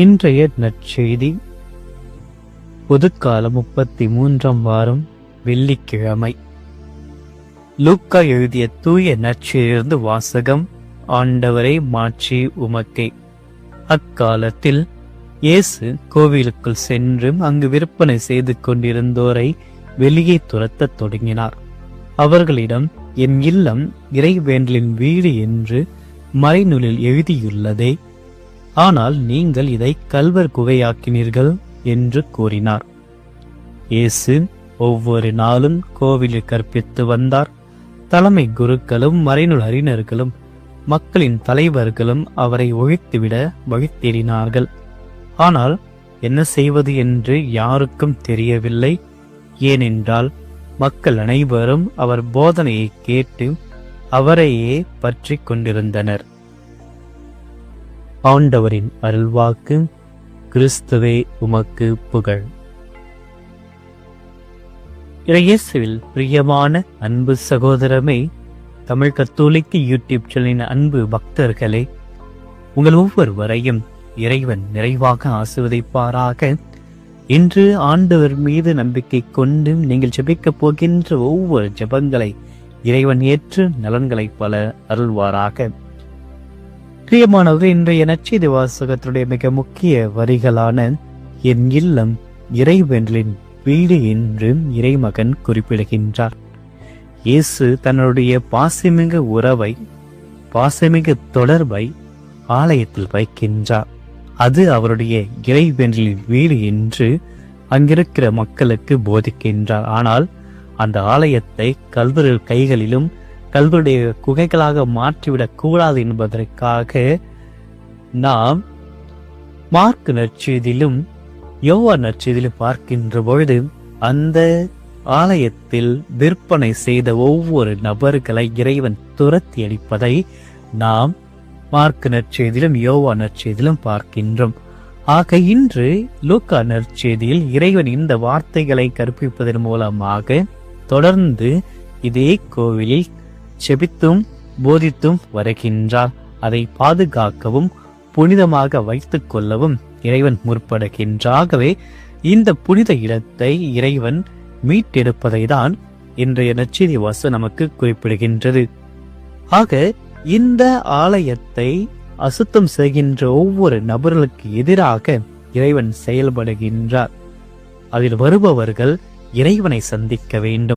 இன்றைய நற்செய்தி பொதுக்காலம் 33ஆம் வாரம் வெள்ளிக்கிழமை. லூக்கா எழுதிய தூய நற்செய்தியிலிருந்து வாசகம். ஆண்டவரை மாட்சி உமக்கே. அக்காலத்தில் இயேசு கோவிலுக்குள் சென்று அங்கு விற்பனை செய்து கொண்டிருந்தோரை வெளியே துரத்தத் தொடங்கினார். அவர்களிடம், என் இல்லம் இறைவேண்டலின் வீடு என்று மறைநூலில் எழுதியுள்ளதே, ஆனால் நீங்கள் இதை கல்வர் குகையாக்கினீர்கள் என்று கூறினார். இயேசு ஒவ்வொரு நாளும் கோவிலில் கற்பித்து வந்தார். தலைமை குருக்களும் மறைநூல் அறிஞர்களும் மக்களின் தலைவர்களும் அவரை ஒழித்துவிட வழி தேடினார்கள். ஆனால் என்ன செய்வது என்று யாருக்கும் தெரியவில்லை. ஏனென்றால் மக்கள் அனைவரும் அவர் போதனையை கேட்டு அவரையே பற்றி கொண்டிருந்தனர். ஆண்டவரின் அருள்வாக்கு. கிறிஸ்துவே உமக்கு புகழ். இயேசுவில் பிரியமான அன்பு சகோதரமே, தமிழ் கத்தோலிக்க யூடியூப் சேனலின் அன்பு பக்தர்களே, உங்கள் ஒவ்வொருவரையும் இறைவன் நிறைவாக ஆசீர்வதிப்பாராக. இன்று ஆண்டவர் மீது நம்பிக்கை கொண்டு நீங்கள் ஜெபிக்கப் போகின்ற ஒவ்வொரு ஜெபங்களை இறைவன் ஏற்று நலன்களை பல அருள்வாராக. பிரியமானவர், இன்றைய நற்செய்தி வாசகத்துடைய மிக முக்கிய வரிகளான என் இல்லம் இறைவேண்டலின் வீடு என்று இறைமகன் குறிப்பிடுகின்றார். இயேசு தன்னுடைய பாசமிகு உறவை, பாசமிகு தொடர்பை ஆலயத்தில் வைக்கின்றார். அது அவருடைய இறைவேண்டலின் வீடு என்று அங்கிருக்கிற மக்களுக்கு போதிக்கின்றார். ஆனால் அந்த ஆலயத்தை கல்வர்கள் கைகளிலும் கல்வருடைய குகைகளாக மாற்றிவிடக் கூடாது என்பதற்காக நாம் மார்க்கு நற்செய்தியிலும் யோவான் நற்செய்தியிலும் பார்க்கின்ற பொழுது அந்த ஆலயத்தில் விற்பனை செய்த ஒவ்வொரு நபர்களை இறைவன் துரத்தி அடிப்பதை நாம் மார்க்கு நற்செய்தியிலும் யோவான் நற்செய்தியிலும் பார்க்கின்றோம். ஆக இன்று லூக்கா நற்செய்தியில் இறைவன் இந்த வார்த்தைகளை கற்பிப்பதன் மூலமாக தொடர்ந்து இதே கோவிலில் செபித்தும் போதித்தும் வருகின்றார். அதை பாதுகாக்கவும் புனிதமாக வைத்துக் கொள்ளவும் இறைவன் முற்படுகின்றாகவே இந்த புனித இடத்தை இறைவன் மீட்டெடுப்பதை தான் இன்றைய நற்செய்தி வாசகம் நமக்கு குறிப்பிடுகின்றது. ஆக இந்த ஆலயத்தை அசுத்தம் செய்கின்ற ஒவ்வொரு நபர்களுக்கு எதிராக இறைவன் செயல்படுகின்றார். அதில் வருபவர்கள் இறைவனை சந்திக்க வேண்டும்.